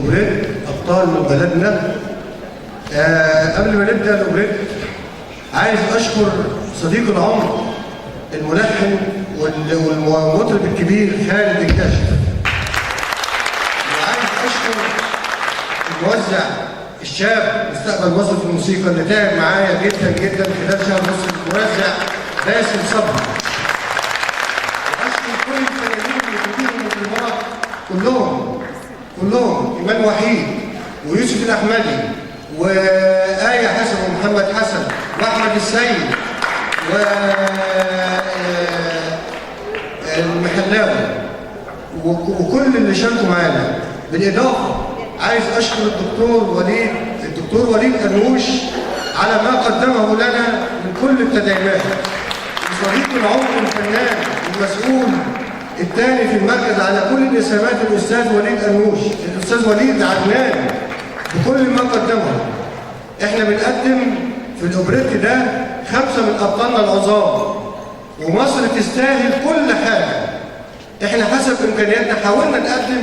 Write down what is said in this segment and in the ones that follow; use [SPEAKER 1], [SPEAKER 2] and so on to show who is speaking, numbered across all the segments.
[SPEAKER 1] ولاد أبطال من بلدنا. قبل ما نبدأ الأوبريت عايز أشكر صديق العمر الملحن والمطرب الكبير خالد الكاشف، وعايز أشكر الموزع الشاب مستقبل مصر في الموسيقى اللي تعب معايا جدا جدا خلال شهر ونص، الموزع باسم صبري. وأشكر كل الفنانين اللي بيجيبوا المطربات كلهم إيمان وحيد ويوسف الأحمدي وآية حسن ومحمد حسن وأحمد السيد والمحلاوي وكل اللي شاركوا معانا. بالإضافة عايز أشكر الدكتور وليد أنوش على ما قدمه لنا من كل التدعيمات، وصديق العمر الفنان المسؤول الثاني في المركز على كل الإسهامات الأستاذ وليد أنوش، الأستاذ وليد عدنان بكل ما قدمه. إحنا بنقدم في الأوبريت ده 5 من أبطالنا العظام، ومصر تستاهل كل حاجة. إحنا حسب إمكانياتنا حاولنا نقدم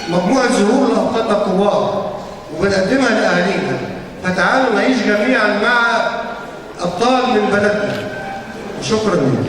[SPEAKER 1] مجموعة ظهور لأبطالنا الكبار وبنقدمها لأهالينا، فتعالوا نعيش جميعا مع أبطال من بلدنا. وشكرا لكم.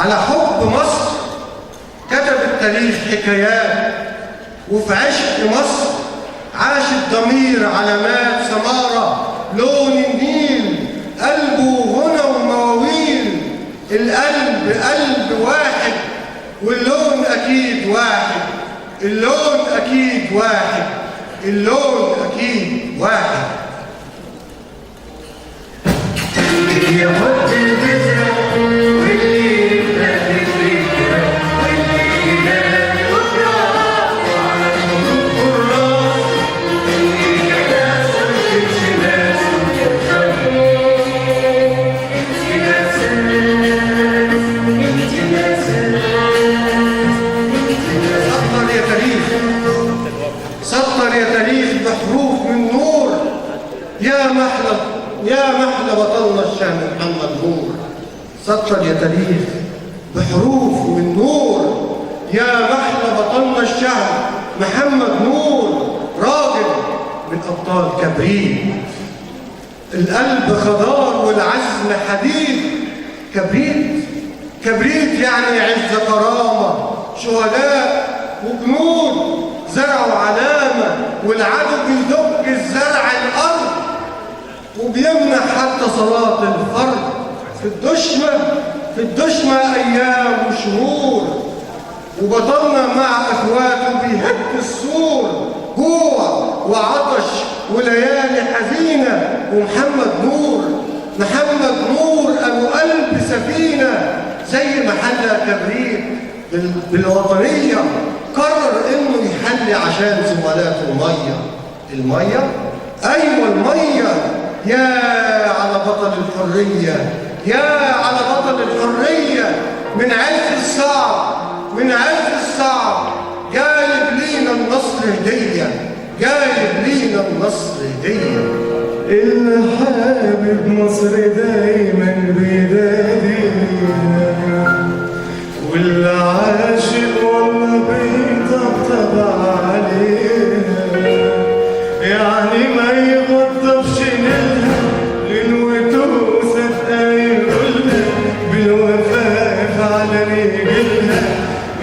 [SPEAKER 1] على حب مصر كتب التاريخ حكايات، وفي عشق مصر عاش الضمير علامات سمارة. لون النيل قلبه غنى ومواويل، القلب قلب واحد واللون أكيد واحد، اللون أكيد واحد، اللون أكيد واحد.
[SPEAKER 2] يحط البذرة واللي يبدأ الفكرة واللي ينادي بكرة وعلى الحروف والراس اللي كناس ويكتبش ناس
[SPEAKER 1] سطر يا تاريخ، سطر يا تاريخ بحروف من نور. يا محلى بطلنا الشهم محمد نور. سطر يا تاريخ بحروف من نور. يا محلى بطلنا الشهم محمد نور، راجل من أبطال كبريت. القلب خضار والعزم حديد. كبريت يعني عز كرامة، شهداء وجنود زرعوا علامة، والعدو بيدق الزرع الأرض وبيمنع حتى صلاة الفرد. في الدشمة أيام وشهور، وبطلنا مع أخواته بيهد السور. جوع وعطش وليالي حزينة، ومحمد نور أبو قلب سفينة. زي ما حلى كبريت بالوطنية، قرر إنه يحلي عشان زملاته المية. أيوة المية. يا على بطل الحرية، يا على بطل الحرية. من عز الصعب جايب لينا النصر هدية.
[SPEAKER 2] اللي حابب مصر دايما بيدادينا، واللي عاشق والله بيطبطب علينا، يعني ما يغضبش نيلها للوتوسة يقولها بالوفاء على رجلها،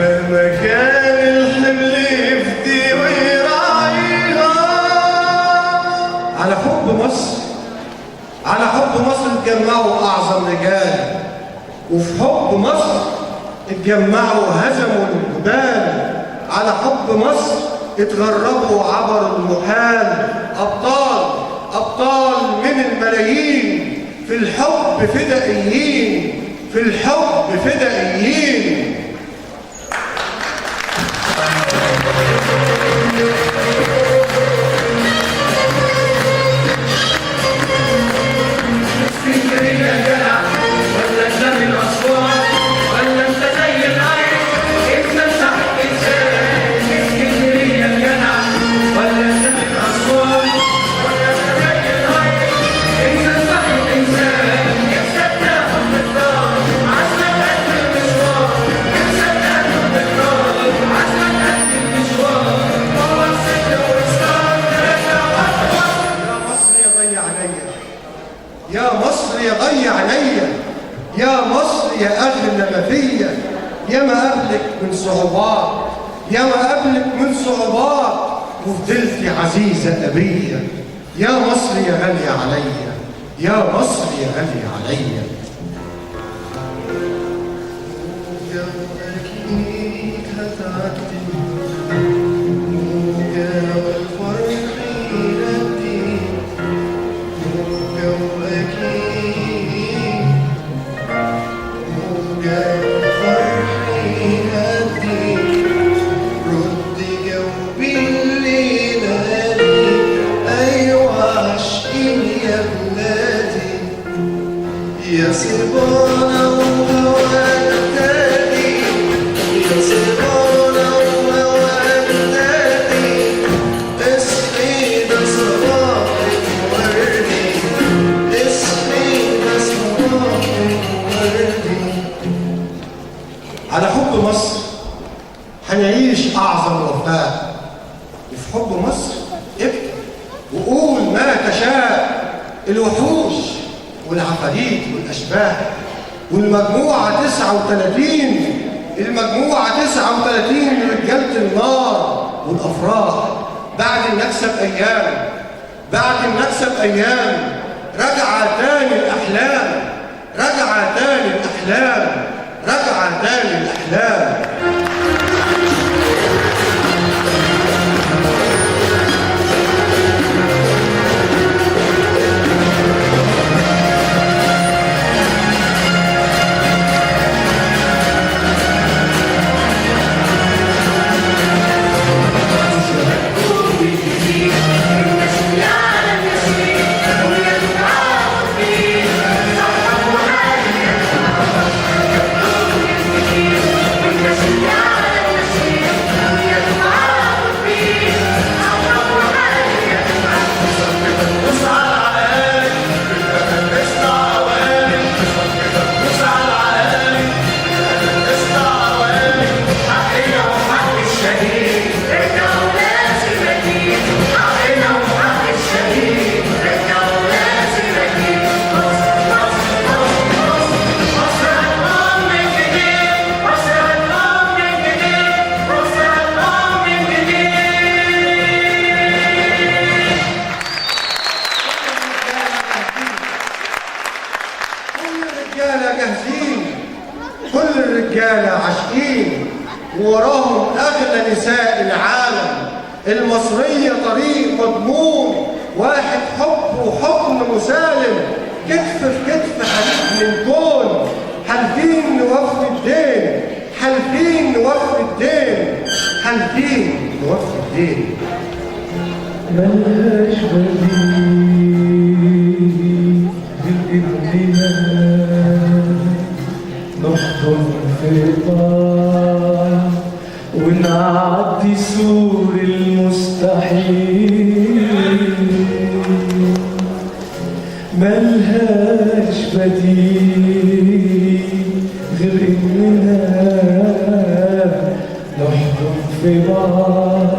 [SPEAKER 2] مهما كان الحمل يفدي ويراعيها.
[SPEAKER 1] على حب مصر اتجمعوا أعظم رجال، وفي حب مصر اتجمعوا هزموا الجبال. على حب مصر اتغربوا عبروا المحال. أبطال من الملايين، في الحب فدائيين. يا مصر يا أغلى ما فيا، يا ما قبلك من صعوبات وفضلتي عزيزة أبية. يا مصر يا غالية عليا، يا مصر يا غالية عليا.
[SPEAKER 2] أكيد هتعدي موجة والفرح ينادي، موجة وأكيد موجة والفرح ينادي، ردي جاوبي اللي نادي، أيوة عاشقين يا بلادي، يا صبانا وهوانا تاني، يا صبانا وهوانا تاني، اسمي ده صباحك وردي، اسمي ده صباحك وردي.
[SPEAKER 1] على حب مصر هنعيش أعظم وفاء، وفي حب مصر اكتب وقول ما تشاء. الوحوش والعفاريت والأشباح والمجموعة 39، المجموعة 39 رجالة النار والأفراح. بعد النكسة بأيام، بعد النكسة بأيام رجع تاني الأحلام، رجع تاني الأحلام، رجع تاني الأحلام. كل الرجالة عاشقين ووراهم أغلى نساء العالم. المصرية طريق مضمون، واحد حب وحكم مسالم، كتف في كتف حليف من كون، حالفين نوفي الدين، حالفين نوفي الدين، حالفين نوفي الدين.
[SPEAKER 3] ملهاش بديل بإذننا نحضن في بعض ونعدي سور المستحيل. ملهاش بديل غير إننا نحضن في بعض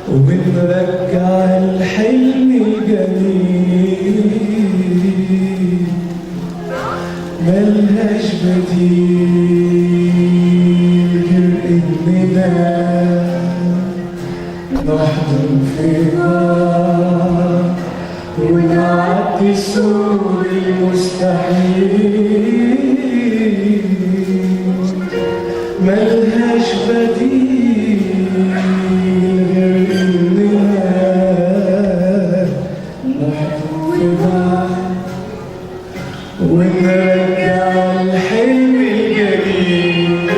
[SPEAKER 3] ونرجع الحلم الجميل. ملهاش بديل غير إننا نحضن في بعض ونعدي سور المستحيل. ملهاش بديل غير إننا نحضن في بعض ونرجع الحلم الجميل.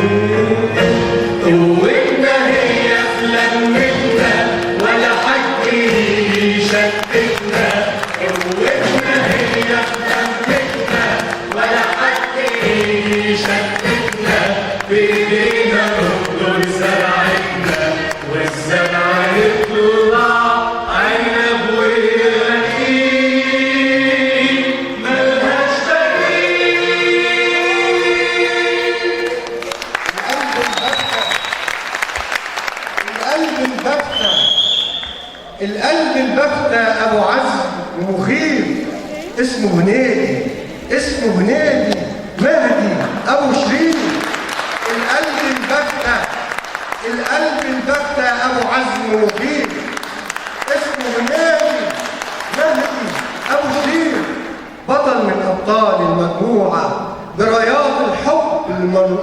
[SPEAKER 3] قوتنا هي في لمتنا ولا حد يشتتنا. قوتنا هي في لمتنا ولا حد يشتتنا. بإيدينا نقدر زرعتنا والزرع يطلع عنب ويرقيق. ملهاش
[SPEAKER 1] القلب البختة أبو عزم ومخيف، اسمه هنيدي، اسمه هنيدي مهدي أبو شريف. القلب البختة، القلب البختة أبو عزم ومخيف، اسمه هنيدي مهدي أبو شريف. بطل من أبطال المجموعة برايات الحب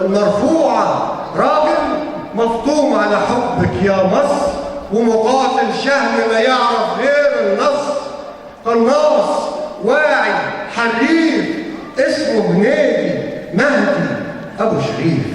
[SPEAKER 1] المرفوعة، راجل مفطوم على حبك يا مصر، ومقاتل شهم ما يعرف غير النصر. قناص واعي حريف، اسمه هنيدي مهدي أبو شريف.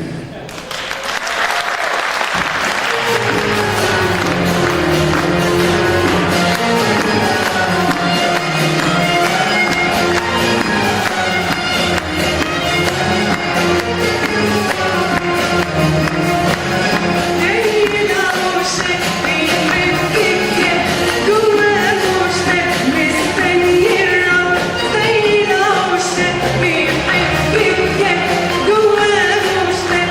[SPEAKER 4] جوا مشتاق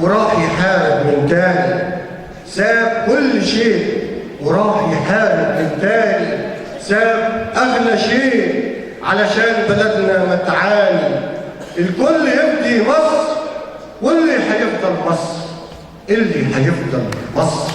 [SPEAKER 1] وراح يحارب من تاني، ساب كل شيء وراح يحارب من تاني، ساب أغلى شيء علشان بلدنا ما تعاني. الكل يبدي مصر واللي هيفضل مصر، اللي هيفضل مصر.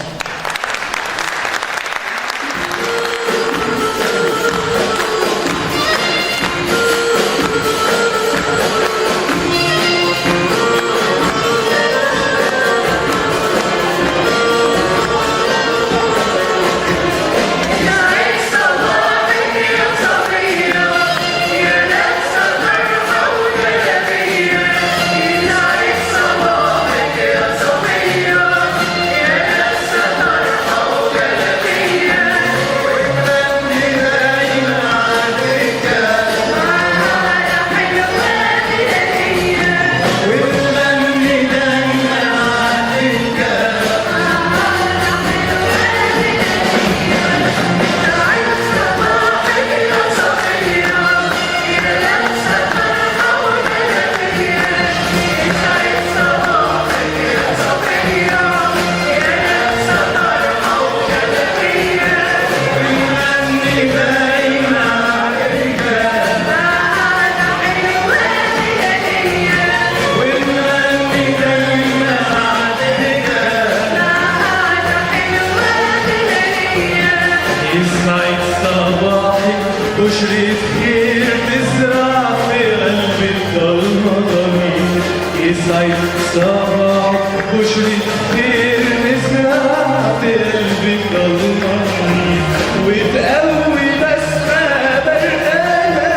[SPEAKER 3] بشرة خير تزرع في قلب الضلمة ضمير، يسعد صباح بشرة خير تزرع في قلب الضلمة ضمير، وتقوي بسمة بردانة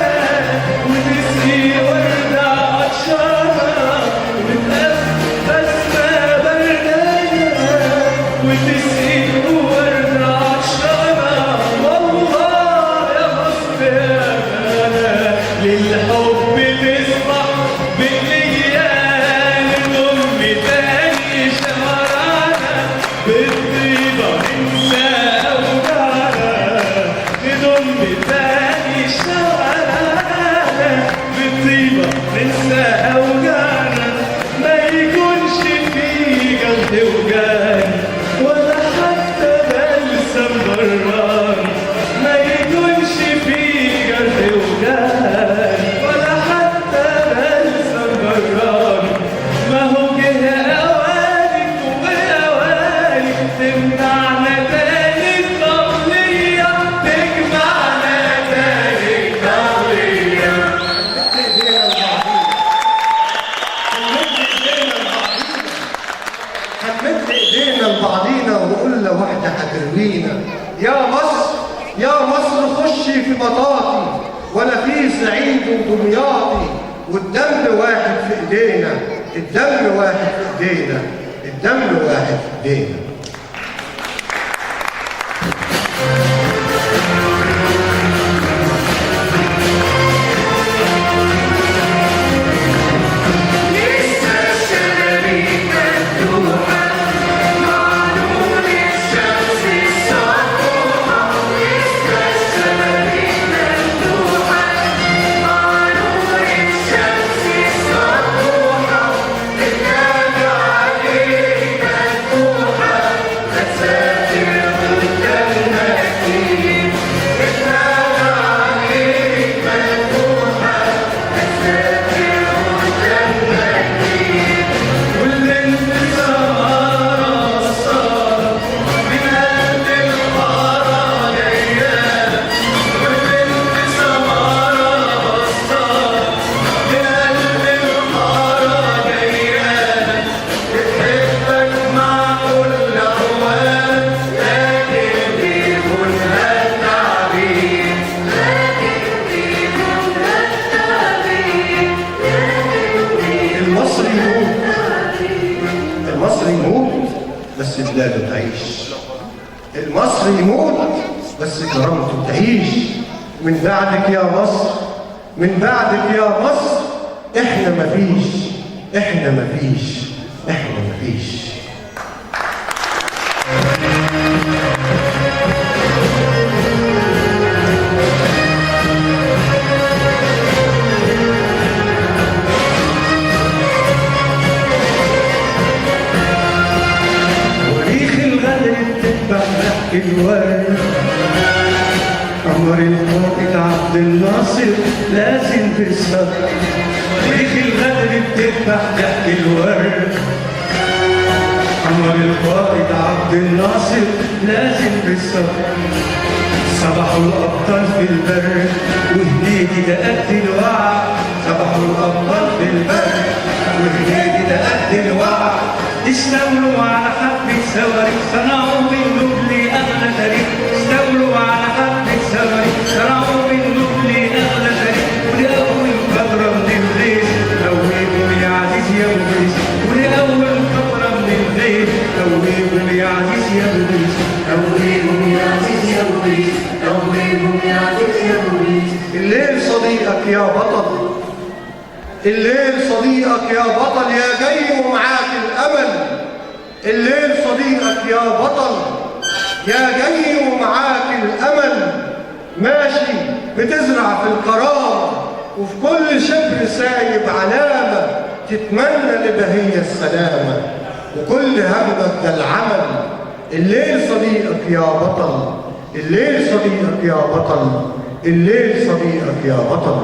[SPEAKER 3] وتسقي وردة عطشانة، وتقوي بسمة بردانة وتسقي وردة عطشانة. للحب تصبح بالليالي نضم تاني شوارعنا، بالطيبة ننسى أوجاعنا، نضم تاني شوارعنا، بالطيبة ننسى أوجاعنا. ما يكونش في جرح وجاني ولا حتى بلسم براني، ما يكونش في جرح وجاني ولا حتى بلسم براني. ما هو جه أوانك وأوانك تمنعنا تاني الضغلية، تجمعنا تاني الضغلية.
[SPEAKER 1] هنمد ايدينا لبعضينا ونقول له واحدة هتروينا. يا مصر يا مصر خشي في مطاطي، ولا في صعيد ودمياطي، والدم واحد في ايدينا، الدم واحد في ايدينا، الدم واحد في ايدينا. المصري يموت بس بلاده تعيش، المصري يموت بس كرامته تعيش. من بعدك يا مصر، من بعدك يا مصر، احنا مفيش، احنا مفيش، احنا مفيش.
[SPEAKER 3] الورد. قمر القائد عبد الناصر لازم تسهر، ريح الغدر بتذبح ضحك الورد. قمر القائد عبد الناصر لازم تسهر، صبحوا الأبطال في البر وهنيدي ده قد الوعد. صبحوا الأبطال في البر وهنيدي ده قد الوعد. استولوا على حبة صواريخ صنعوا بالنبل أغلى تاريخ. استولوا على حبة صواريخ صنعوا بالنبل أغلى تاريخ. ولأول فترة من الغيث قويهم يا عزيز يا مغيث. ولأول فترة من الغيث قويهم يا عزيز يا مغيث. قويهم يا عزيز يا مغيث. قويهم يا عزيز يا مغيث.
[SPEAKER 1] الليل صديقك يا بطل، الليل صديقك يا بطل يا جاي ومعاك الأمل. الليل صديقك يا بطل يا جاي ومعاك الأمل. ماشي بتزرع في القرار وفي كل شبر سايب علامة تتمنى لبهية السلامة، وكل همك ده العمل. الليل صديقك يا بطل، الليل صديقك يا بطل، الليل صديقك يا بطل.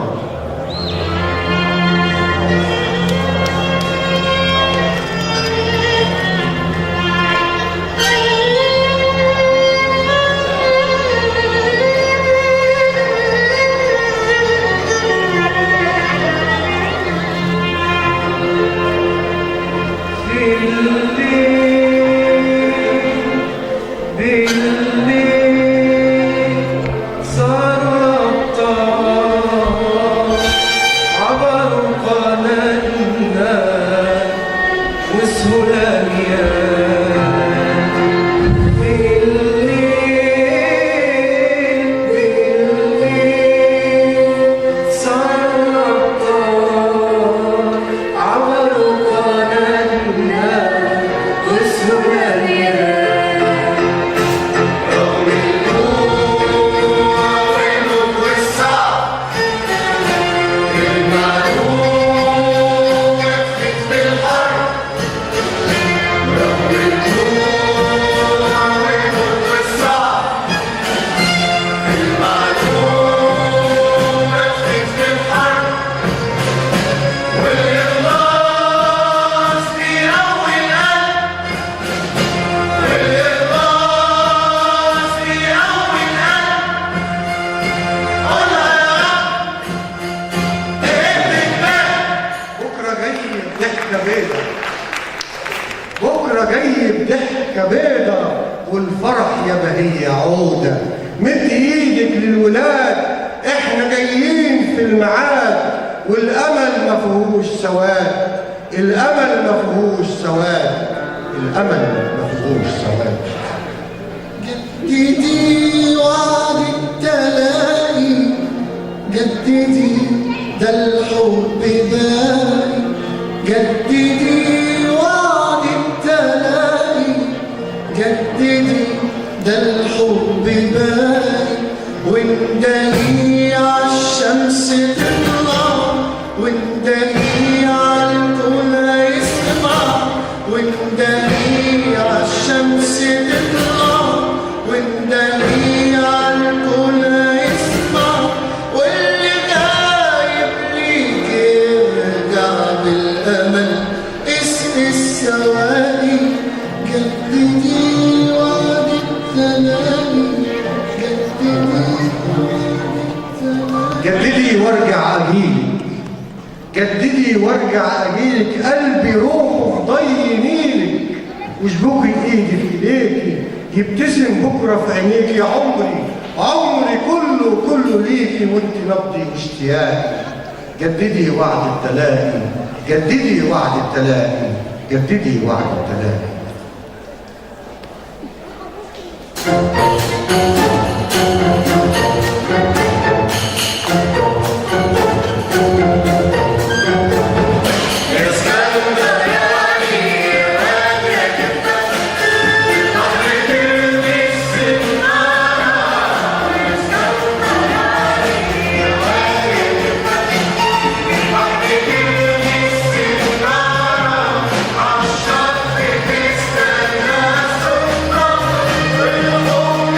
[SPEAKER 1] بكرة جاي بضحكة بيضة والفرح يا بهية عودة. مد ايدك للولاد احنا جايين في الميعاد، والامل ما فيهوش سواد، الامل ما فيهوش سواد، الامل ما فيهوش سواد.
[SPEAKER 2] جددي وعد التلاقي، جددي ده الحب باقي. جددي وعد التلاقي، جددي ده الحب باقي. واندهي عالشمس تطلع، واندهي عالكون يسمع. واندهي عالشمس تطلع، واندهي عالكون يسمع. واللي غايب ليك يرجع بالامل. اسقي السوادي، جددي وعد التلاقي، جددي وعد التلاقي.
[SPEAKER 1] جددي وارجع اجيلك، جددي وارجع اجيلك. قلبي روحه في ضي نيلك، وشبوكي ايدي في ايديكي. يبتسم بكره في عينيكي. عمري عمري كله كله ليكي، وانت نبضي واشتياقي. جددي وعد التلاقي، جددي وعد التلاقي، جددي وعد التلاقي.
[SPEAKER 2] عالشط تستنى صوتنا، والهموم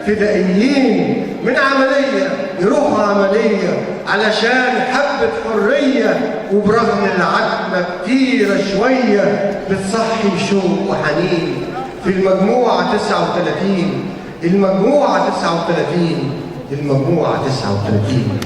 [SPEAKER 1] فدائيين من عملية يروحوا عملية علشان حبة حرية، وبرغم العتمة كتيرة شوية بتصحي شوق وحنين. في المجموعة 39، المجموعة 39، المجموعة 39.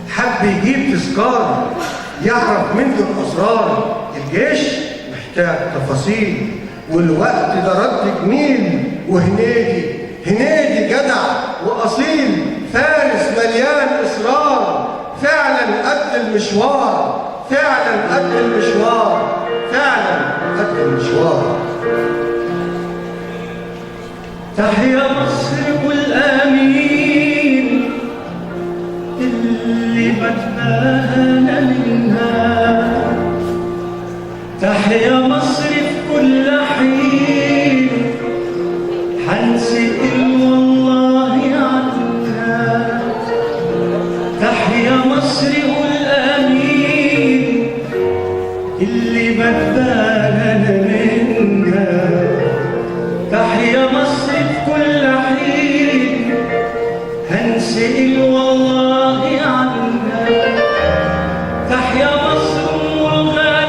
[SPEAKER 1] حب يجيب تذكار يعرف منه الأسرار. الجيش محتاج تفاصيل، والوقت ده رد جميل. وهنيدي هنيدي جدع وأصيل، فارس مليان إصرار، فعلا قد المشوار، فعلا قد المشوار، فعلا قد المشوار.
[SPEAKER 3] تحيا مصر والآمين اللي بدنا منها، تحيا مصر في كل حين حنسأل والله عنها. تحيا مصر والآمين اللي بدنا منها، تحيا مصر في كل حين هنسأل والله عنها. تحيا مصر والغلابة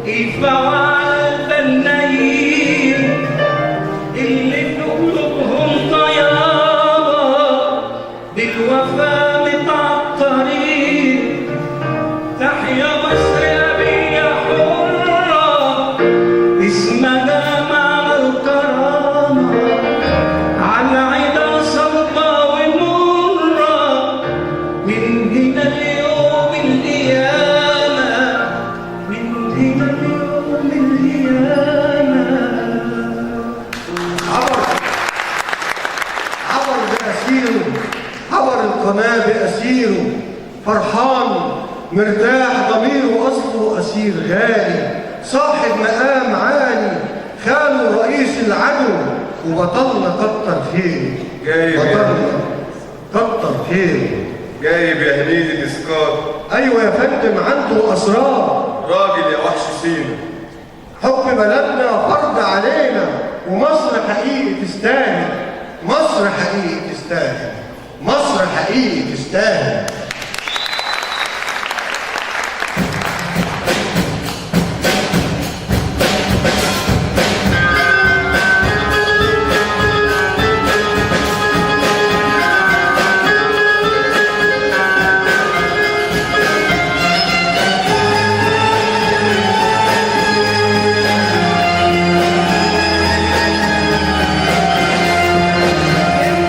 [SPEAKER 3] يدفعوا على البنايين اللي في قلوبهم طيابة بالوفا متعطرين. تحيا مصر أبية حرة اسمها مع الكرامة، على عدا صوتها ومرة من هنا اليوم القيامة، من هنا اليوم القيامة.
[SPEAKER 1] عبر بأسيره، عبر القناة بأسيره، فرحان مرتاح ضميره، أصله أسير غالي، صاحب مقام عالي، خاله رئيس العدو، وبطلنا كتر خيره.
[SPEAKER 4] جايب
[SPEAKER 1] بطلنا كتر خيره.
[SPEAKER 4] جايب يا هنيدي تذكار،
[SPEAKER 1] أيوة يا فندم، عنده أسرار.
[SPEAKER 4] راجل يا وحش سينا،
[SPEAKER 1] حب بلدنا فرض علينا، ومصر حقيقي تستاهل، مصر حقيقي تستاهل، مصر حقيقي تستاهل.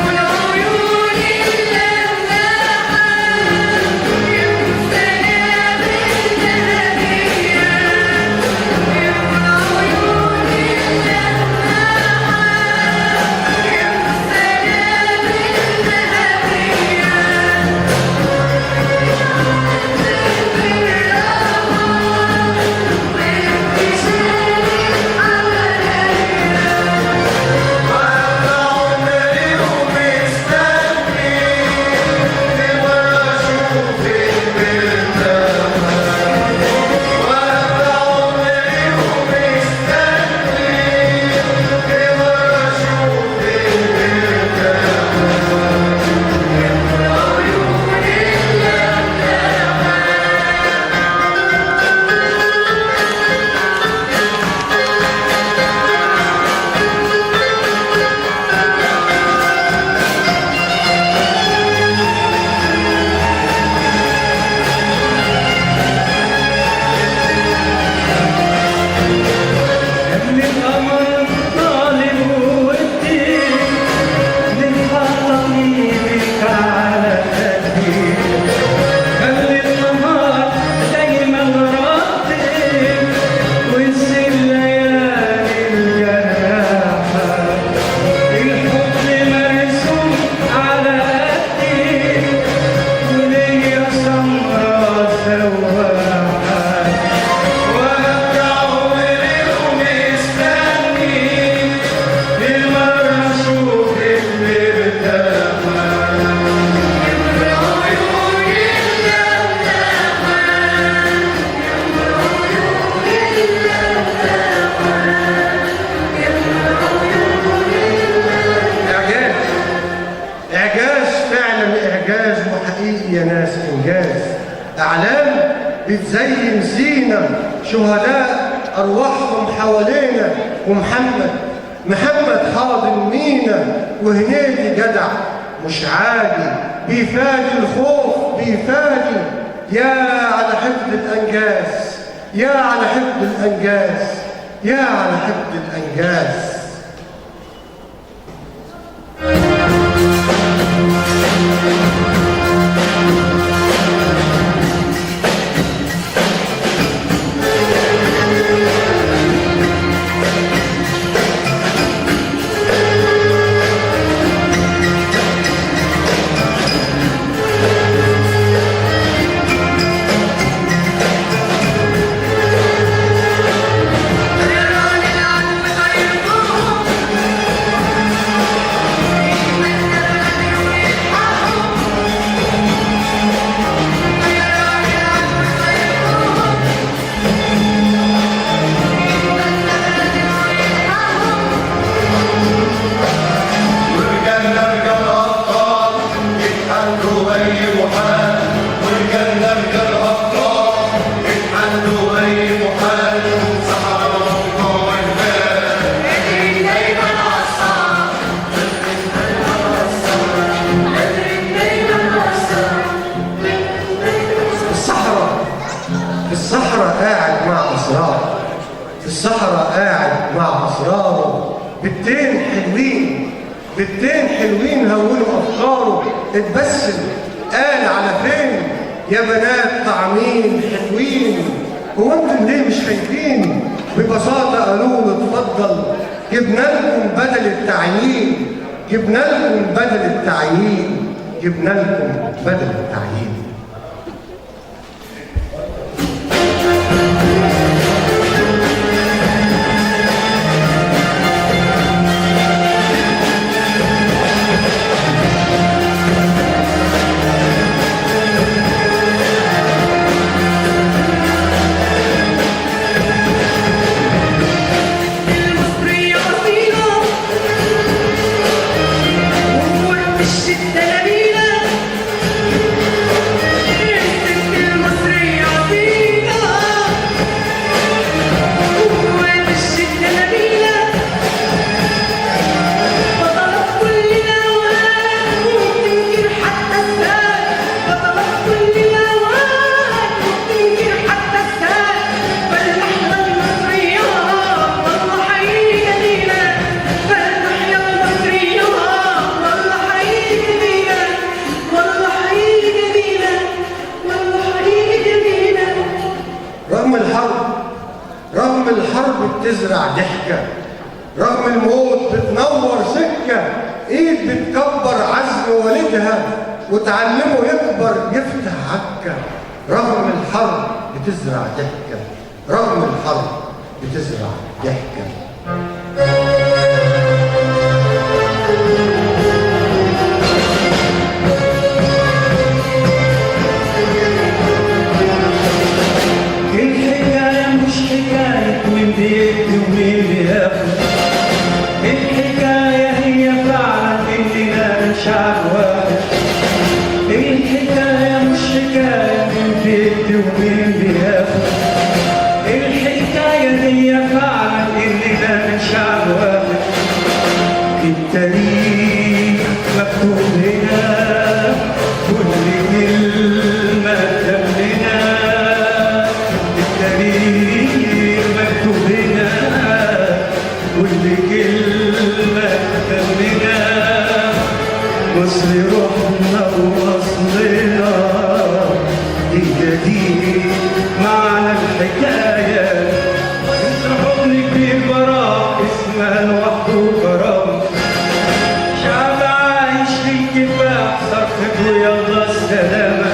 [SPEAKER 5] والعيون اللماحة
[SPEAKER 1] يا ناس إنجاز. أعلام بتزين زينة، شهداء أرواحهم حوالينا، محمد حاضن مينا، وهنيدي جدع مش عادي، بيفادي الخوف بيفادي. يا على حفظ الأنجاز، يا على حفظ الأنجاز، يا على حفظ الأنجاز. في الصحراء قاعد مع أسراره، بنتين حلوين هونوا أفكاره. اتبسم قال على فين يا بنات طعمين حلوين، هو انتم ليه مش خايفين؟ ببساطة قالوا له اتفضل جبنا لكم بدل التعيين، جبنا لكم بدل التعيين، جبنا لكم بدل التعيين. رغم الحرب بتزرع ضحكة، رغم الموت بتنور سكة، ايد بتكبر عزم والدها وتعلمه يكبر يفتح عكة. رغم الحرب بتزرع ضحكة، رغم الحرب بتزرع ضحكة.
[SPEAKER 3] الحكاية هي فعلا إننا شعب واحد، الحكاية مش حكاية من بيت ومين بياخد، الحكاية هي فعلا إننا شعب واحد. التاريخ مكتوب هنا كل كلمة دمنا، التاريخ مكتوب هنا كل كلمة دمنا. مصر روحنا وأصلنا، هي دي معنى الحكاية. انت حضن كبير براء اسمها لوحده كرم، شعب عايش في الكفاح صرفته يلا السلامة.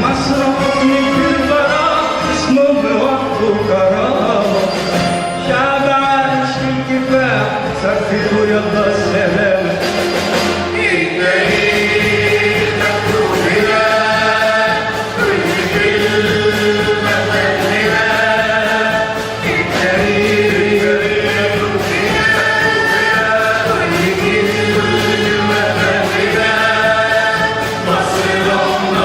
[SPEAKER 3] مصر حضن كبير براء اسمه لوحده كرم، شعب عايش في الكفاح صرفته يلا السلامة.
[SPEAKER 2] مصر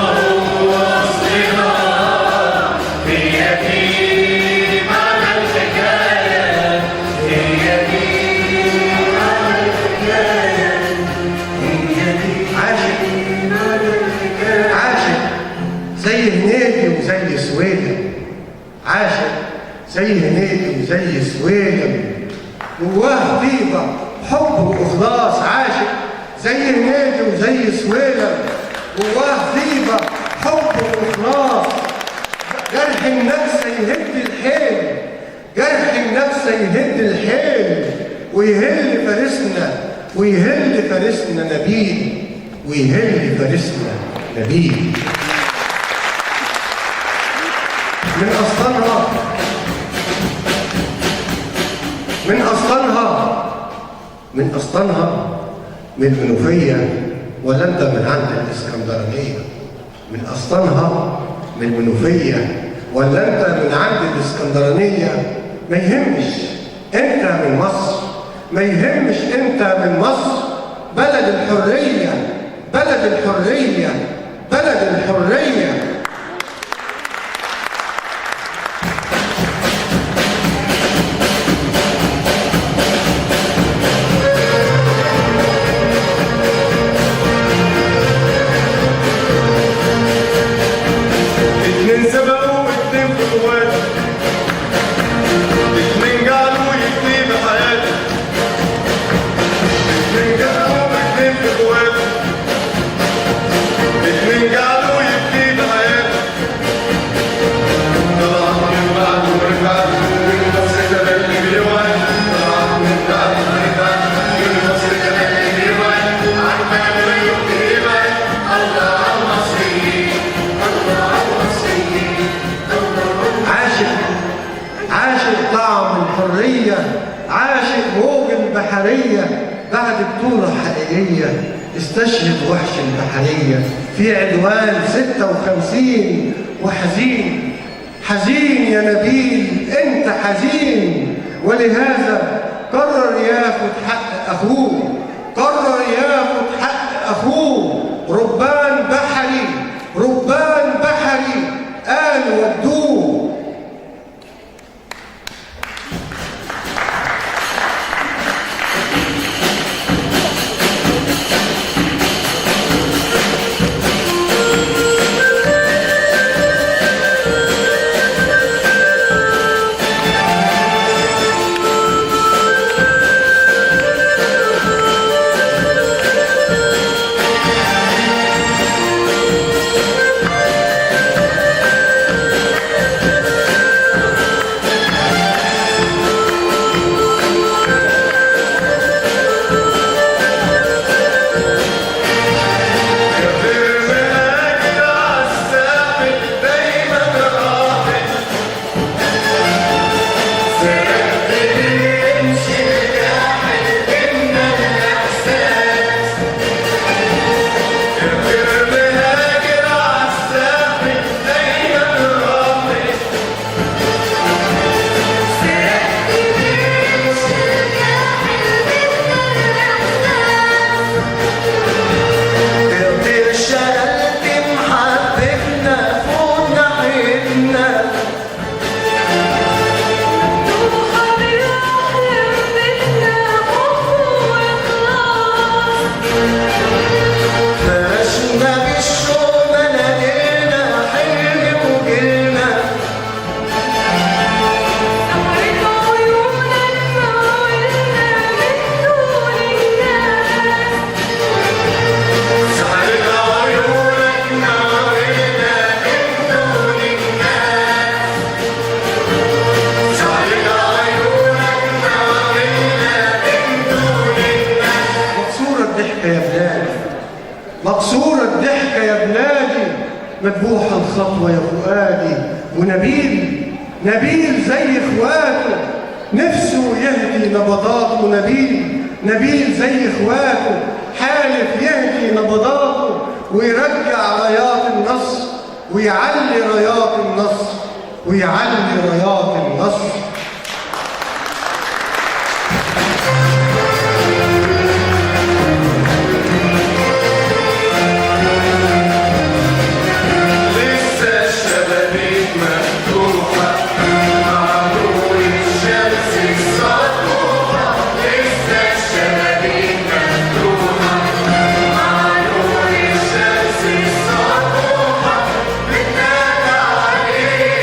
[SPEAKER 1] سويلم، عاشق زي هنيدي وزي سويلم، جواه طيبة حب وإخلاص. عاشق زي هنيدي وزي سويلم، جواه طيبة حب وإخلاص. جرح النفس يهد الحيل، جرح النفس يهد الحيل، ويهل فارسنا، ويهل فارسنا نبيل، ويهل فارسنا نبيل. من أصلها، من أصلها، من أصلها من المنوفية ولا أنت من عند الإسكندرانية؟ من أصلها من المنوفية ولا أنت من عند الإسكندرانية؟ ما يهمش أنت من مصر، ما يهمش أنت من مصر. بلد الحرية، بلد الحرية، بلد الحرية. عاشق موج البحرية بعد بطولة حقيقية استشهد وحش البحرية في عدوان 56. وحزين، حزين يا نبيل انت حزين، ولهذا قرر ياخد حق اخوه، قرر ياخد حق اخوه. ربان بحري، ربان بحري قال ودوه. مكسورة الضحكة يا بلادي، مذبوحة الخطوة يا فؤادي. ونبيل، نبيل زي اخواته نفسه يهدي نبضاته. نبيل، نبيل زي اخواته حالف يهدي نبضاته ويرجع رايات النصر ويعلي رايات النصر، ويعلي رايات النصر.
[SPEAKER 2] عليك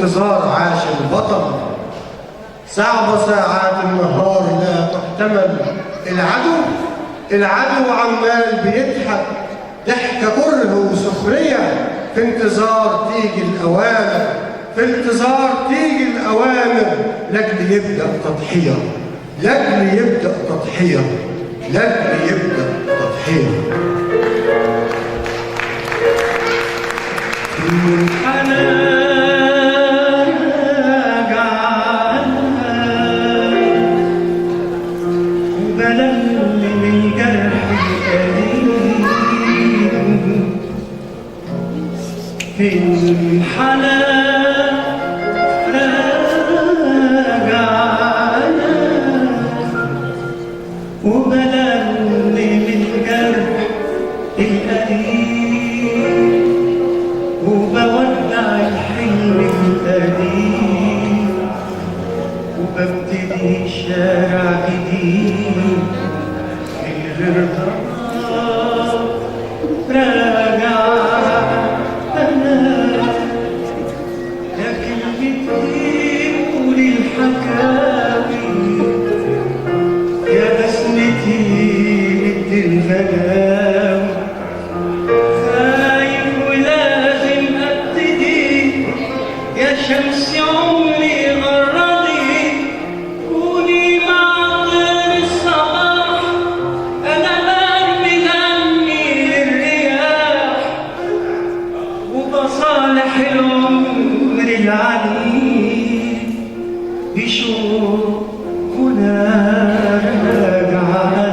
[SPEAKER 1] انتظار عاش البطل. صعب ساعات النهار لا تحتمل، العدو عمال بيضحك ضحكة كره وسخرية، في انتظار تيجي الأوامر، في انتظار تيجي الأوامر، لأجل يبدأ تضحية، لأجل يبدأ تضحية، لأجل يبدأ تضحية.
[SPEAKER 3] في الحنان راجعنا وبلغني من جرح القديم، وبودع الحلم القديم، وببتدي شارع جديد من غير ضرب راجع. يا بسمتي مد الغلام، خايف ولازم ابتدي، يا شمس عمري غرضي، كوني مع طير الصباح، انا برمي دمي للرياح، وبصالح العمر العنيد بشوقنا راجعنا،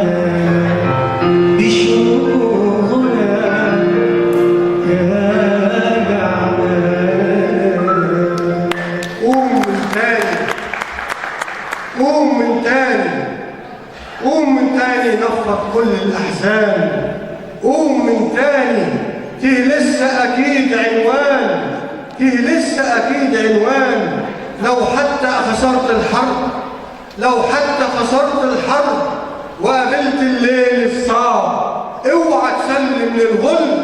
[SPEAKER 3] بشوقنا راجعنا.
[SPEAKER 1] قوم من تاني، قوم من تاني، قوم من تاني نفض كل الأحزان، قوم من تاني، فيه لسه أكيد عنوان، فيه لسه أكيد عنوان. لو حتى خسرت الحرب، لو حتى خسرت الحرب وقابلت الليل الصعب، اوعى تسلم للغلب،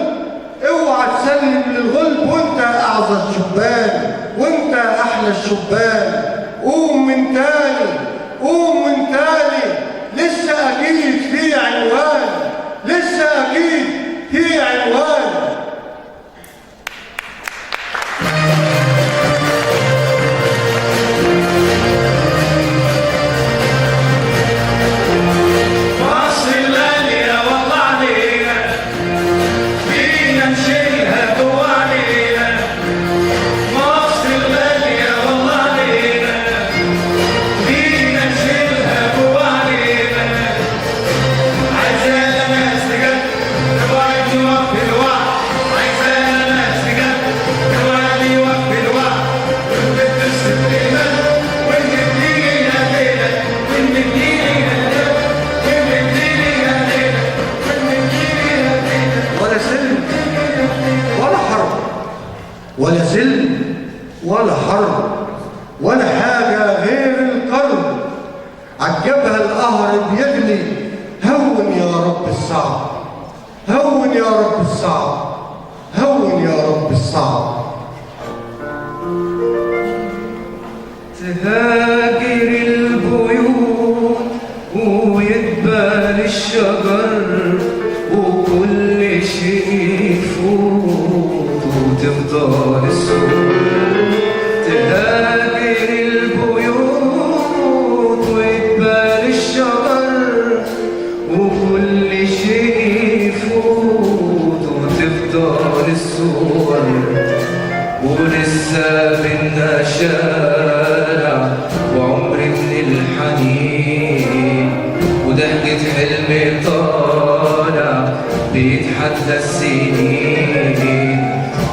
[SPEAKER 1] اوعى تسلم للغلب، وانت اعظم شبان، وانت احلى الشبان. قوم من تاني، قوم من تاني، لسه اكيد في عنوان، لسه اكيد في عنوان. ولا سلم ولا حرب ولا حاجة غير القلب، عالجبهة القهر بيغلي. هون يا رب الصعب، هون يا رب الصعب، هون يا رب الصعب.
[SPEAKER 3] تهاجر البيوت ويدبل الشجر، وكل شيء يفوت وتفضل السور. تهاجر البيوت ويدبل الشجر، وكل شيء يفوت وتفضل السور. ولسه بينا شارع وعمر من الحنين، وضحكة حلم طالع بيتحدى السنين.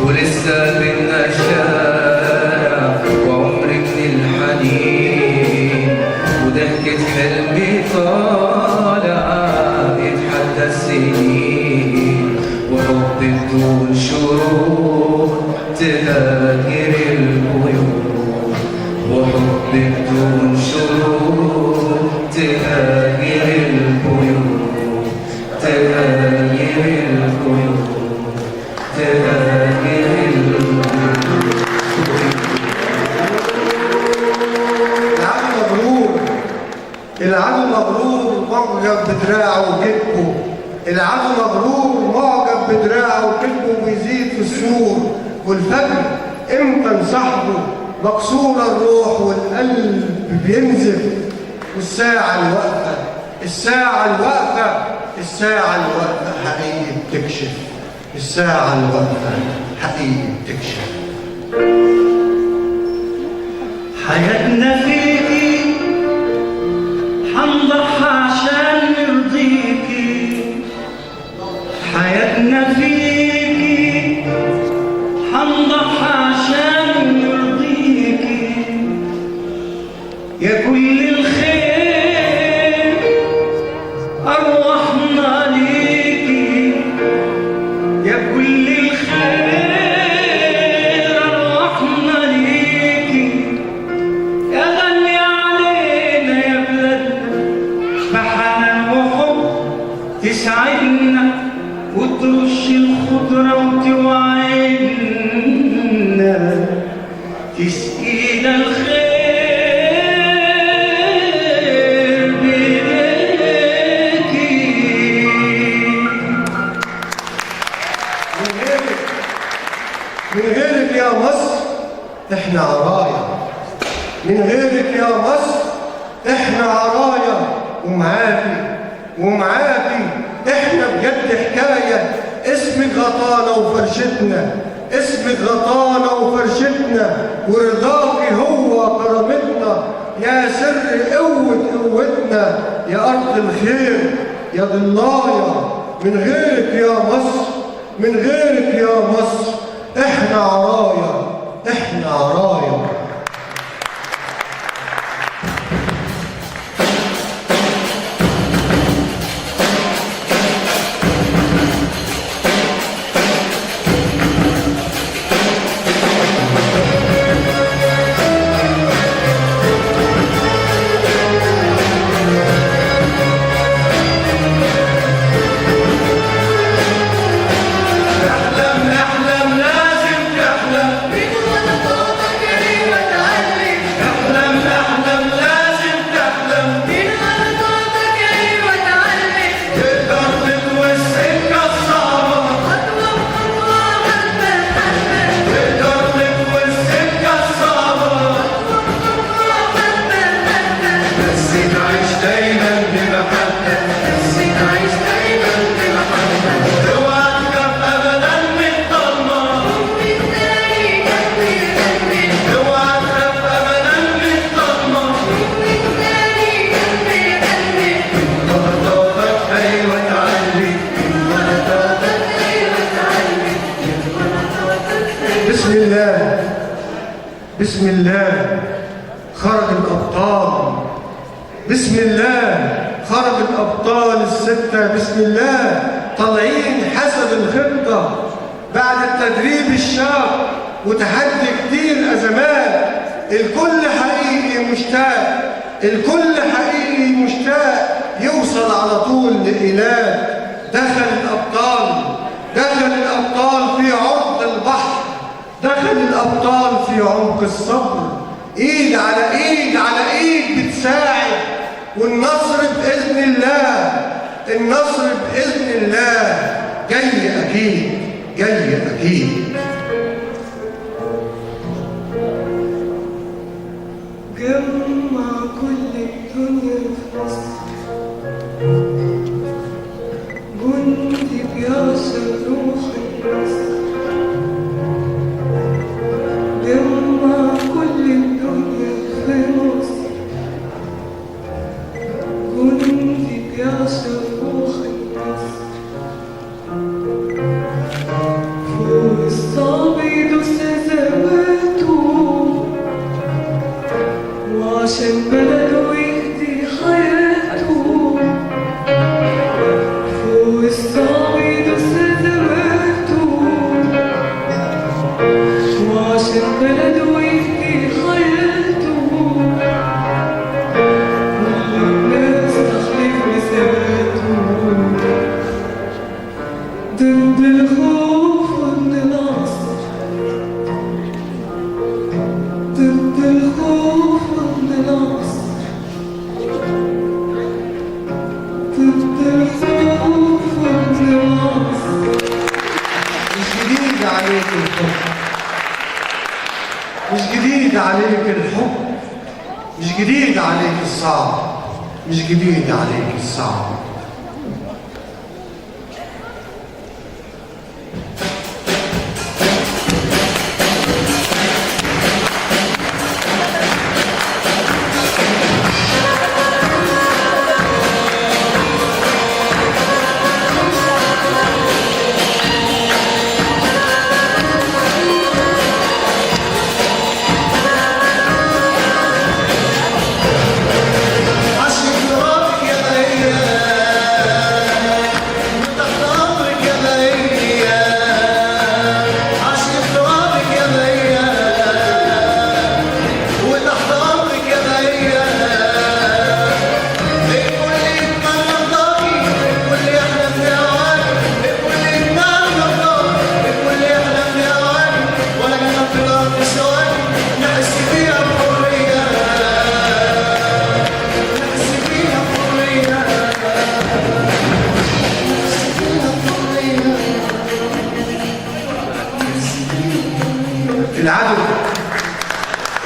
[SPEAKER 3] ولسه بينا شارع وعمر من الحنين، وضحكة حلم طالع بيتحدى السنين. وحب بدون شروط تهاجر البيوت، وحب بدون شروط تهاجر البيوت، تهاجر البيوت، تهاجر البيوت.
[SPEAKER 1] العدو مغرور معجب بدراعه وكذبه بيزيد في السور، والفجر امتى صاحبه مكسور الروح والقلب بينزف، والساعة الواقفة الساعة الواقفة الساعة الواقفة حقيقي بتكشف، الساعة الواقفة حقيقي بتكشف.
[SPEAKER 3] حياتنا فيكي حنضحى عشان نرضيكي، حياتنا فيكي حنضحى عشان نرضيكي، يا كل الخير أرواحنا ليكي، يا كل الخير أرواحنا ليكي، يا غني علينا يا بلادنا بحنان وحب تسعدنا وترش الخضرة وتوعدنا، تسقينا الخير بإيديكي.
[SPEAKER 1] من غيرك يا مصر احنا عرايا، من غيرك يا مصر احنا عرايا، ومعاكي احنا بجد حكاية. اسمك غطانا وفرشتنا، اسمك غطانا وفرشتنا، ورضاكي هو كرامتنا، يا سر قوتنا، يا أرض الخير يا ضلايا. من غيرك يا مصر، من غيرك يا مصر احنا عرايا، احنا عرايا. بسم الله خرج الأبطال، بسم الله خرج الأبطال الستة، بسم الله طالعين حسب الخطة بعد التدريب الشاق وتحدي كتير أزمات. الكل حقيقي مشتاق، الكل حقيقي مشتاق يوصل على طول لإيلات. دخل الأبطال، دخل الأبطال في عرض البحر، دخل الأبطال في عمق الصبر، إيد على إيد على إيد بتساعد، والنصر بإذن الله، النصر بإذن الله جاي أكيد، جاي أكيد.
[SPEAKER 5] جمع كل الدنيا في مصر، جندي بيعصر روح النصر، جمع كل الدنيا في مصر، جندي بيعصر روح النصر، في وسط
[SPEAKER 1] جديد عليك الحب، مش جديد عليك الصعب، مش جديد عليك الصعب.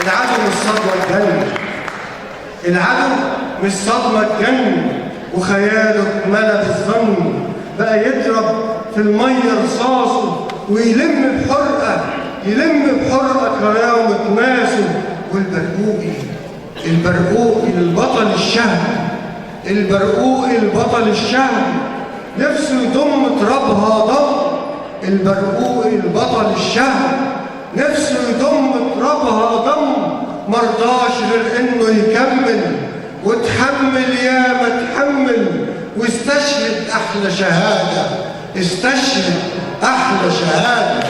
[SPEAKER 1] العدو مش صدمة تجنن، العدو مش صدمة تجنن، وخياله اتملى بالظن، بقى يضرب في المية رصاصه ويلم بحرقة كراوة ناسه. والبرقوقي البطل الشهم نفسه يضم ترابها ضم. البرقوقي البطل الشهم نفسه يضم ترابها ضم، مرضاش غير انه يكمل، وتحمل يا ما تحمل، واستشهد احلى شهاده، استشهد احلى شهاده.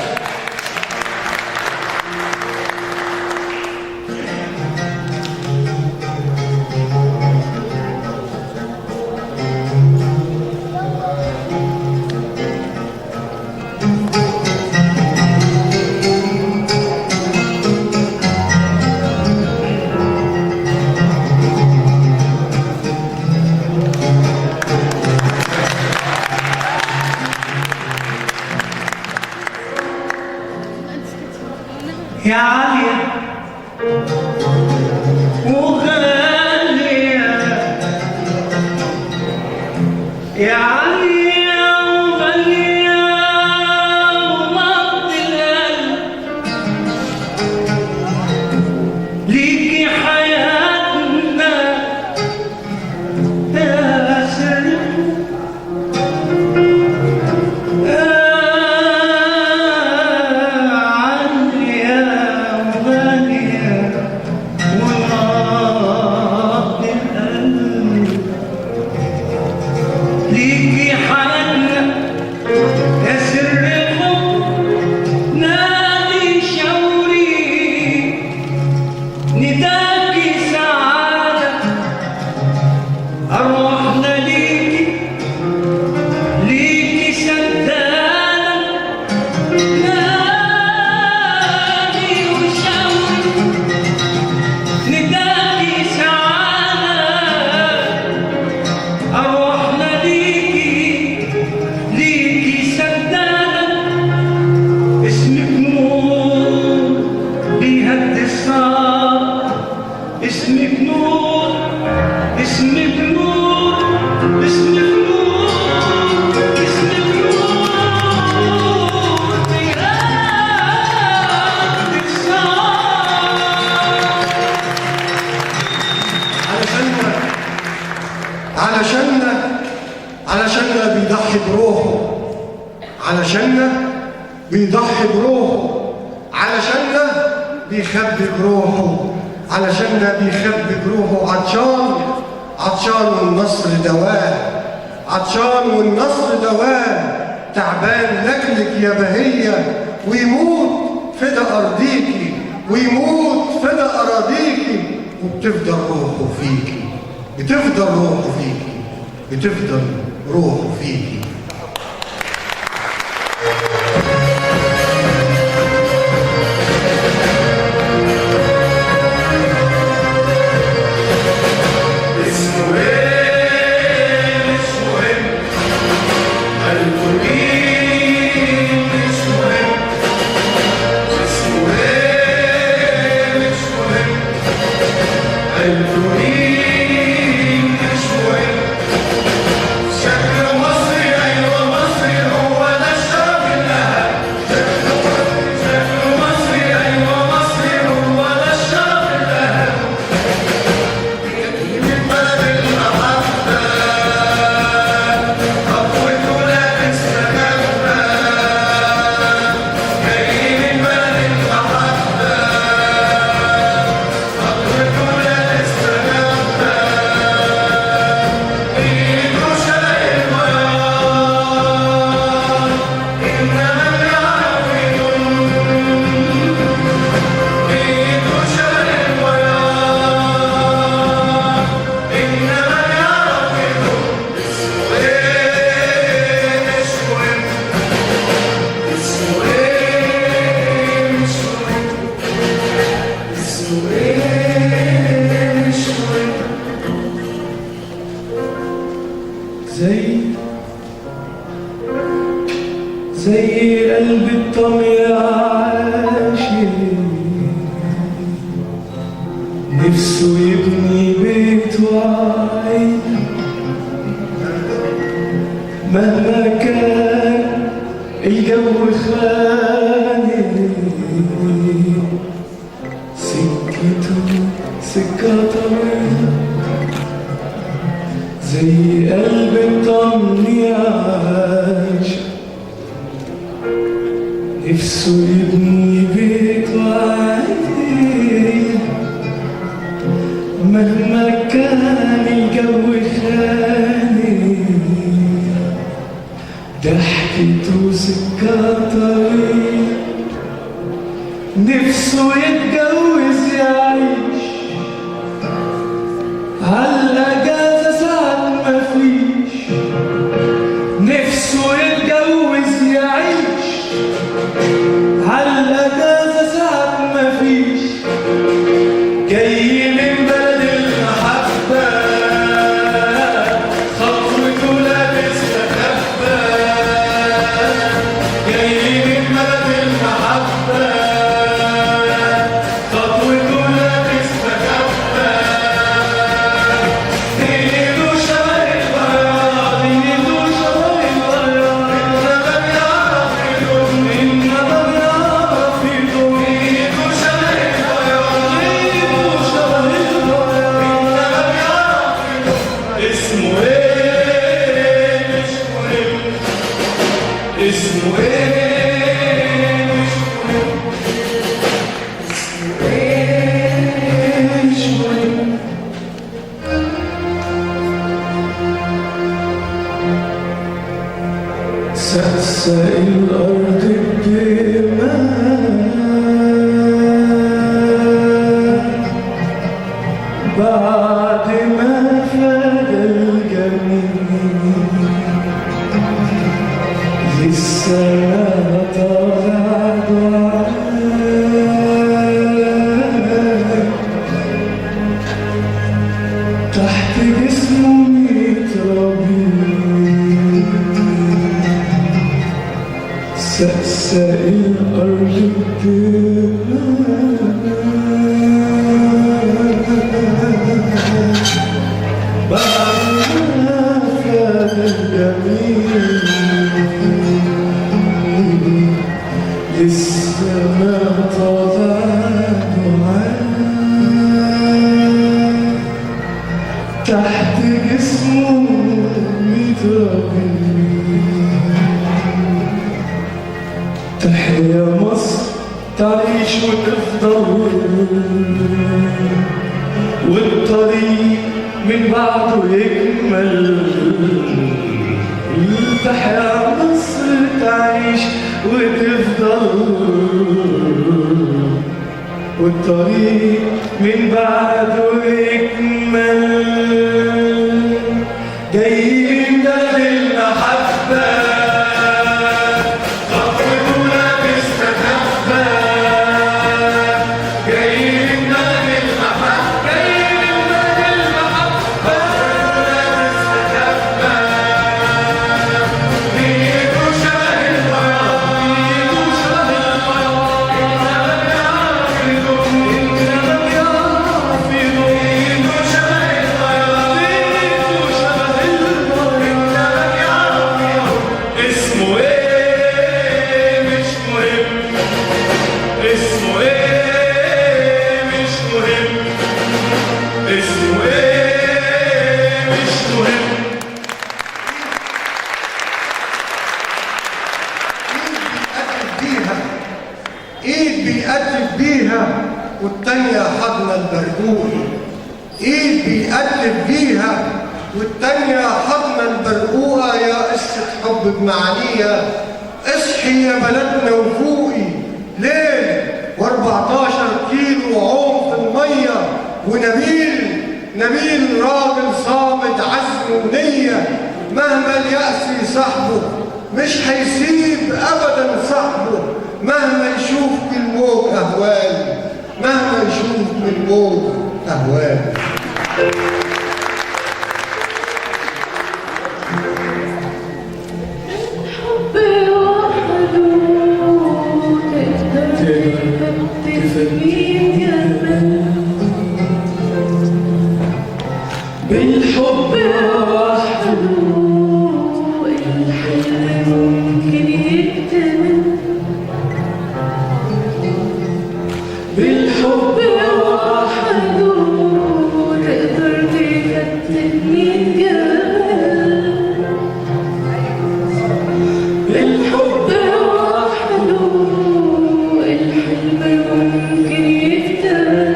[SPEAKER 3] يا عالية وغالية، يا عالية وغالية ومرض القلب، ليكي حياتنا يا سر علشاننا بيضحي بروحه، علشاننا بيضحي بروحه، علشاننا بيخبي بروحه، علشاننا بيخبي بروحه. عطشان والنصر دواه، عطشان والنصر دواه، تعبان لك يا بهية، ويموت فدا أرضيكي، ويموت فدا أراضيكي، وبتفضل روحه فيكي، بتفضل روحه فيكي، بتفضل روحه فيكي.
[SPEAKER 2] مش مهم
[SPEAKER 3] الطم يا عاشق نفسه يبني بيت وعين مهما كان الجو خانق سكته سكة طويلة زي قلب الطمي عاشق نفسه يبني بيت وعين مهما كان الجو خانق ضحكته سكة طويلة نفسه يتجوز يعيش عالأجازة ساعات مفيش نفسه يتجوز يعيش عالأجازة ساعات مفيش جاي من بلد المحبة خطوته لابس تخبى جاي من بلد المحبة خطوته لابس تخبى ايده شبه البياض ايده شبه البياض انما بيعرف يدوم انما بيعرف يدوم ايده شبه البياض ايده شبه البياض انما بيعرف يدوم اسمه ايه مش مهم اسمه ايه مش مهم اسمه ايه مش مهم سقسق الأرض بدماء بعد ما فاد الجميل لسه ما طلع دعاء تحت جسمه متربي سقسق الأرض بدماء بعد ما فات الجميل لسه ما طلع دعاء تحت جسمه متربي تحيا مصر تعيش وتفضل والطريق من بعده يكمل تحيا مصر تعيش وتفضل والطريق من بعده يكمل جايين ده للمحبة خطوته لابس تخبى جايين ده للمحبة جايين ده للمحبة لابس تخبى ايده شبه البياض ايده شبه البياض انما بيعرف يدوم انما بيعرف يدوم ايده شبه البياض ايده شبه البياض انما بيعرف يدوم اسمه ايه مش مهم اسمه ايه مش مهم اسمه ايه مش مهم
[SPEAKER 1] ايد بيقلب بيها والتانية حضن البرقوق ايد بيقلب بيها والتانية حضن البرقوقة يا قصة حب بمعانيها اصحي يا بلدنا وفوقي ليل و14 كيلو عوم في المية ونبيل راجل صامد عزم ونية مهما اليأس يصاحبه مش هيسيب ابدا صاحبه مهما يشوف بالموج اهوال مهما يشوف بالموج اهوال
[SPEAKER 6] الحب وحده
[SPEAKER 5] بالحب وحده تقدر تفتني الجمال. بالحب وحده الحلم ممكن يكتمل.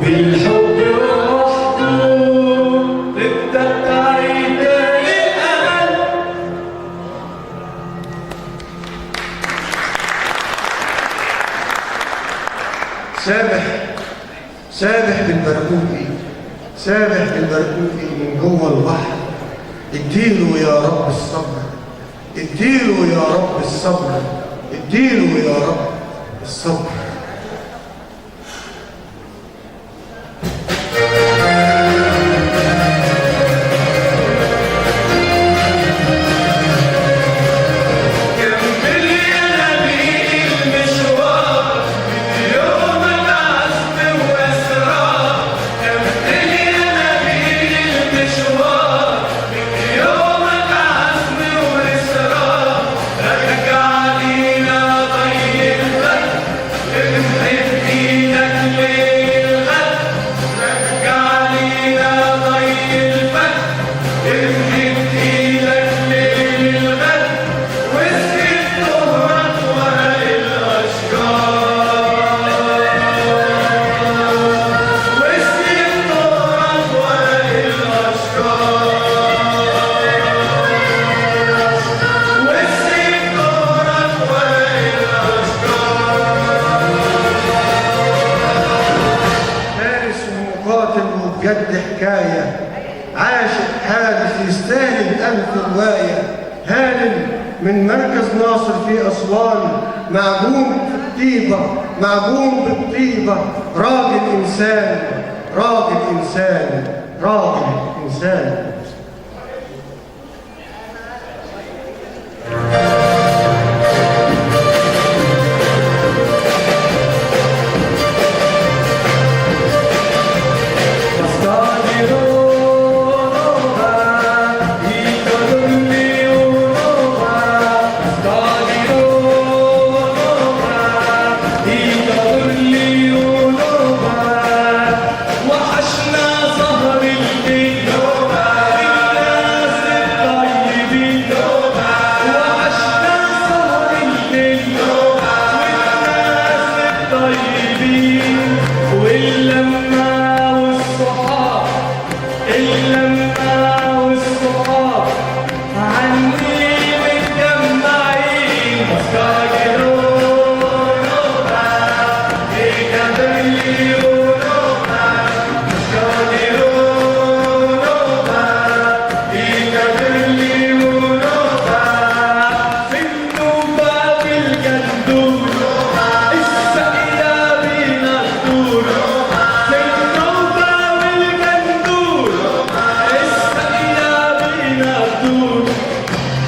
[SPEAKER 3] بالحب وحده تبدأ تعيد الأمل.
[SPEAKER 1] سابح بالبرقوقي، سابح بالبرقوقي من جوه البحر. اديله يا رب الصبر، اديله يا رب الصبر، اديله يا رب الصبر. بجد حكاية، عاشق حادث يستاهل ألف رواية. هانم من مركز ناصر في أسوان، معجون بالطيبة، معجون بالطيبة. راجل إنسان، راجل إنسان، راجل إنسان.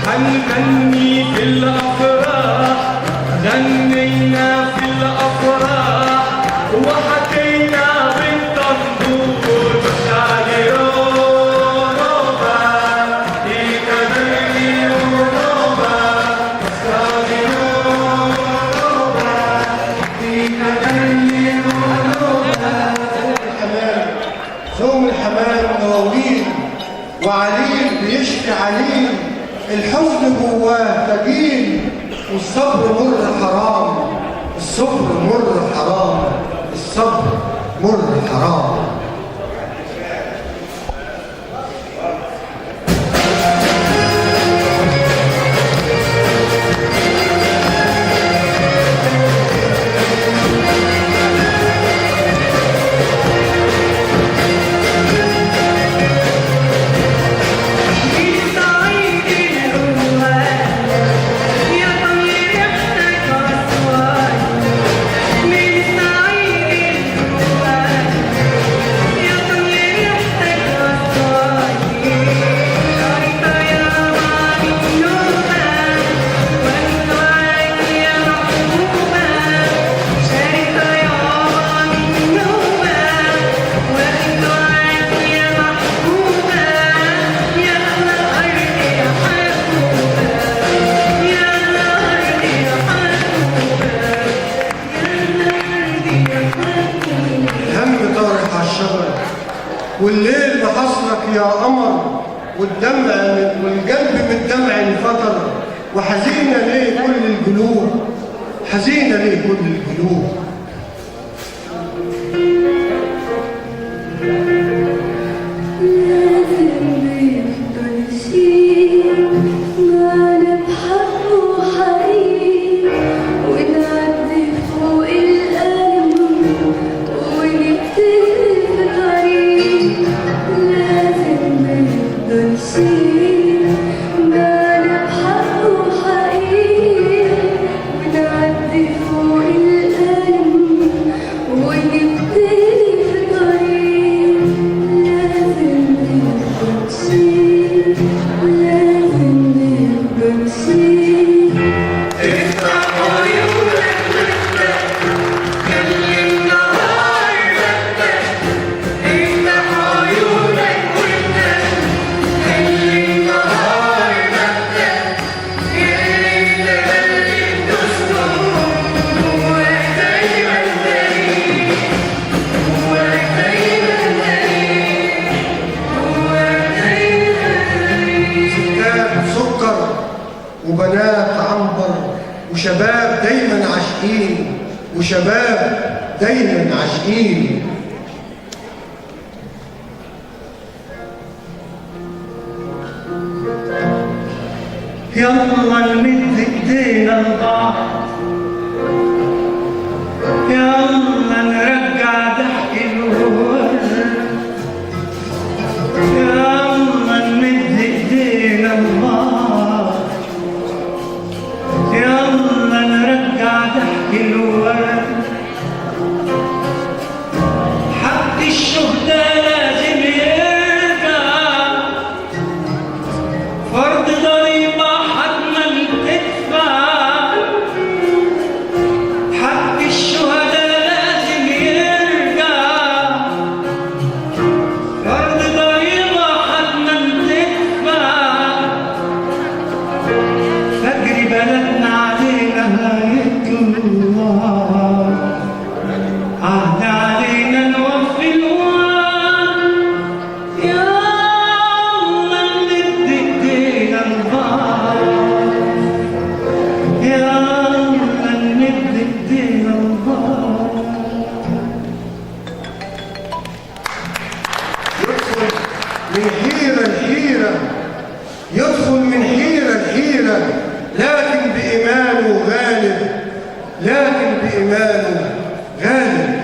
[SPEAKER 3] هنغني في الأفراح، غنينا في الأفراح، وحكينا بالطنبور.
[SPEAKER 1] ثوم الحمام مواويل وعليل بيشفي عليل. الحزن جواه ثقيل والصبر مر حرام، الصبر مر حرام، الصبر مر حرام. والليل محصلك يا قمر، والقلب من الدمع انفطر، وحزينة ليه كل القلوب، حزينة ليه كل القلوب. وبنات عنبر، وشباب دايما عاشقين، وشباب دايما عاشقين.
[SPEAKER 3] يلا نمد ايدينا لبعض، يلا نرجع ضحك الورد، يلا نمد ايدينا لبعض، يلا نرجع ضحك الورد. حق الشهداء لازم يرجع، فرض ضريبة حتما تدفع. حق الشهداء لازم يرجع، فرض ضريبة حتما تدفع. فجر بلدنا علينا هيطلع، عهد علينا نوفي الوعد. يلا نمد ايدينا لبعض، يلا نمد ايدينا لبعض.
[SPEAKER 1] يدخل من حيرة لحيرة، يدخل من حيرة لحيرة، لكن بإيمانه غالب، لكن بإيمانه غالب.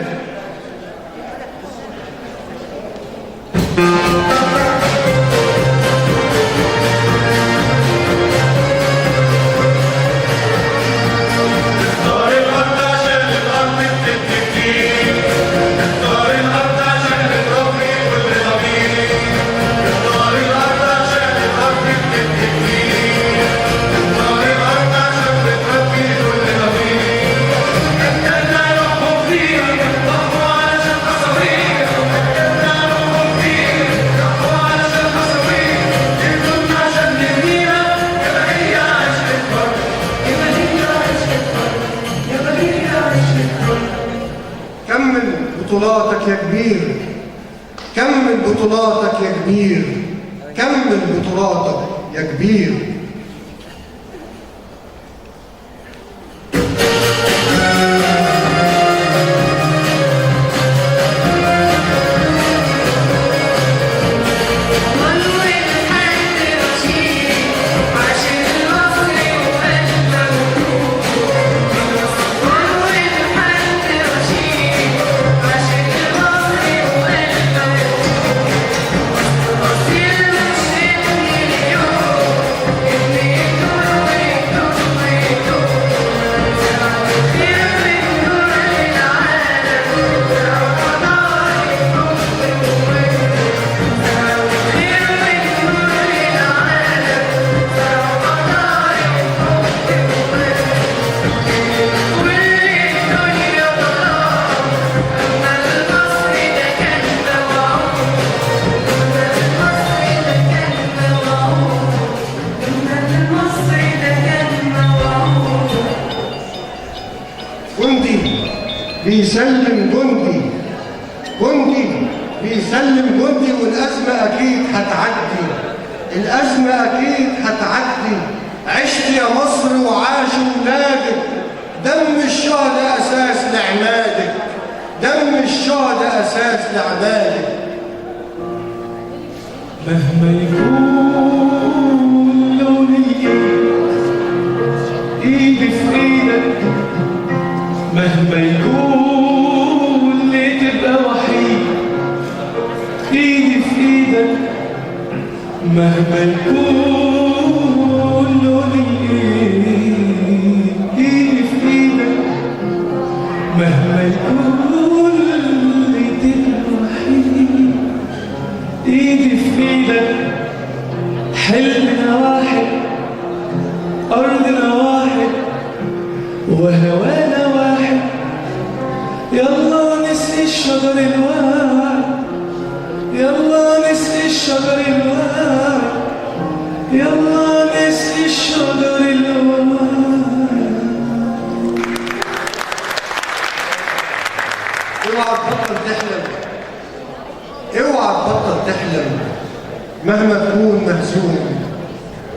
[SPEAKER 1] كمل بطولاتك يا كبير، كمل بطولاتك يا كبير، كمل بطولاتك يا كبير. جندي بيسلم جندي، جندي بيسلم جندي والأزمة أكيد هتعدي، الأزمة أكيد هتعدي. عشت يا مصر وعاش ولادك، دم الشهداء أساس لعمادك، دم الشهداء أساس لعمادك.
[SPEAKER 3] مهما يكون لوني ايدي في ايدك، مهما يكون ليه تبقى وحيد ايدي في ايدك، مهما يكون لوني ايدي في ايدك، مهما يكون ليه تبقى وحيد ايدي في ايدك. حلمنا واحد، ارضنا واحد، وهوانا واحد. يلا نسقي الشجر الواعي، يلا نسقي الشجر الواعي، يلا نسقي الشجر الواعي.
[SPEAKER 1] اوعى تبطل تحلم، اوعى تبطل تحلم مهما تكون مهزوم،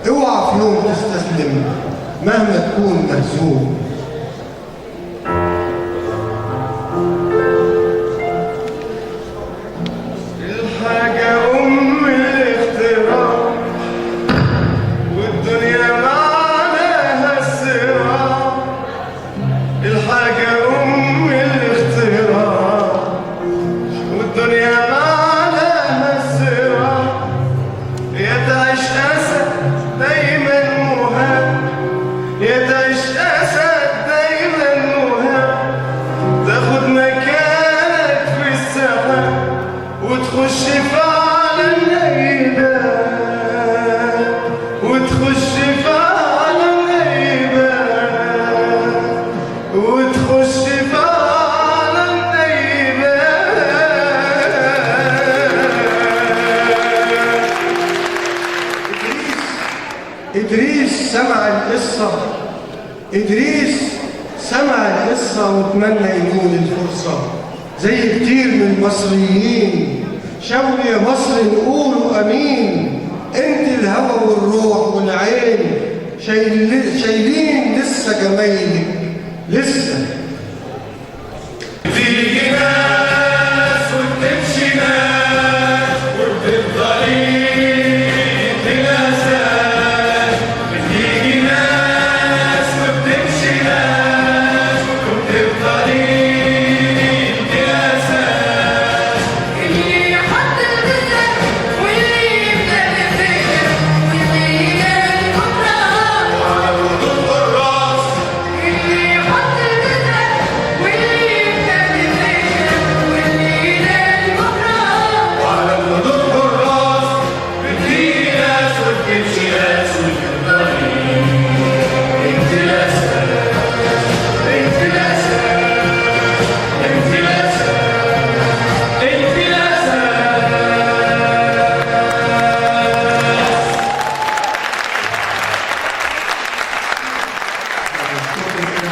[SPEAKER 1] اوعى في يوم تستسلم مهما تكون مهزوم.
[SPEAKER 4] الحاجة أم الاختراع والدنيا معناها الصراع. الحاجة أم الاختراع والدنيا معناها الصراع. يا تعيش أسد دايما مهاب، يا تعيش أسد دايما مهاب، تاخد مكانك في السحاب وتخش في عالم الهيبات، وتخش في عالم الهيبات، وتخش في عالم الهيبات.
[SPEAKER 1] إدريس سمع القصة، إدريس سمع القصة واتمنى ينول الفرصة زي كتير من المصريين. شاور يا مصر نقولوا أمين، أنت الهوى والروح والعين، شايلين لسه جمايلك لسه.
[SPEAKER 3] تيجي ناس وتمشي ناس وبتفضلي انت الاساس. بتيجي ناس وبتمشي ناس وبتفضلي انت الاساس.
[SPEAKER 5] اللي يحط البذر واللي يبدأ بالفكر واللي ينال بكرة
[SPEAKER 3] وعلى وضوء الراس،
[SPEAKER 5] اللي يحط البذر واللي يبدأ بالفكر واللي ينال بكرة.
[SPEAKER 3] وعلى وضوء الراس. بتيجي ناس وبتمشي ناس وبتفضلي انت الاساس، انت الاساس، انت الاساس، انت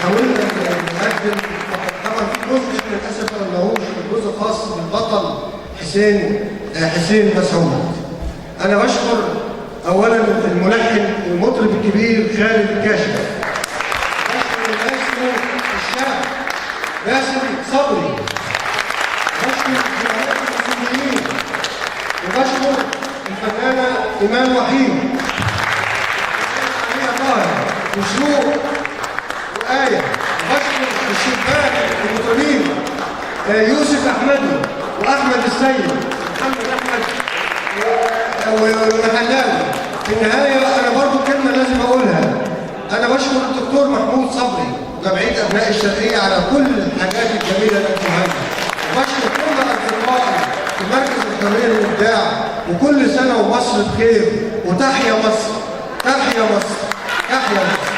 [SPEAKER 1] حاولنا نقدم، طبعا في جزء للاسف ما لهوش، جزء خاص بالبطل حسين مسعود. انا بشكر اولا الملحن والمطرب الكبير خالد كاشف، بشكر المايسترو الشاب باسم صبري، بشكر زملاء الموسيقيين، وبشكر الفنانه ايمان وحيد، عليا طاهر وشروق وآية، وبشكر الشبان المطربين يوسف أحمدي وأحمد السيد محمد أحمد ومحلاوي. في النهاية أنا برضو كلمة لازم أقولها، أنا بشكر الدكتور محمود صبري وجمعية أبناء الشرقية على كل الحاجات الجميلة اللي أنتم عاملينها، وبشكر كل أصدقائي في مركز الحرية والإبداع، وكل سنة ومصر بخير، وتحيا مصر، تحيا مصر، تحيا مصر.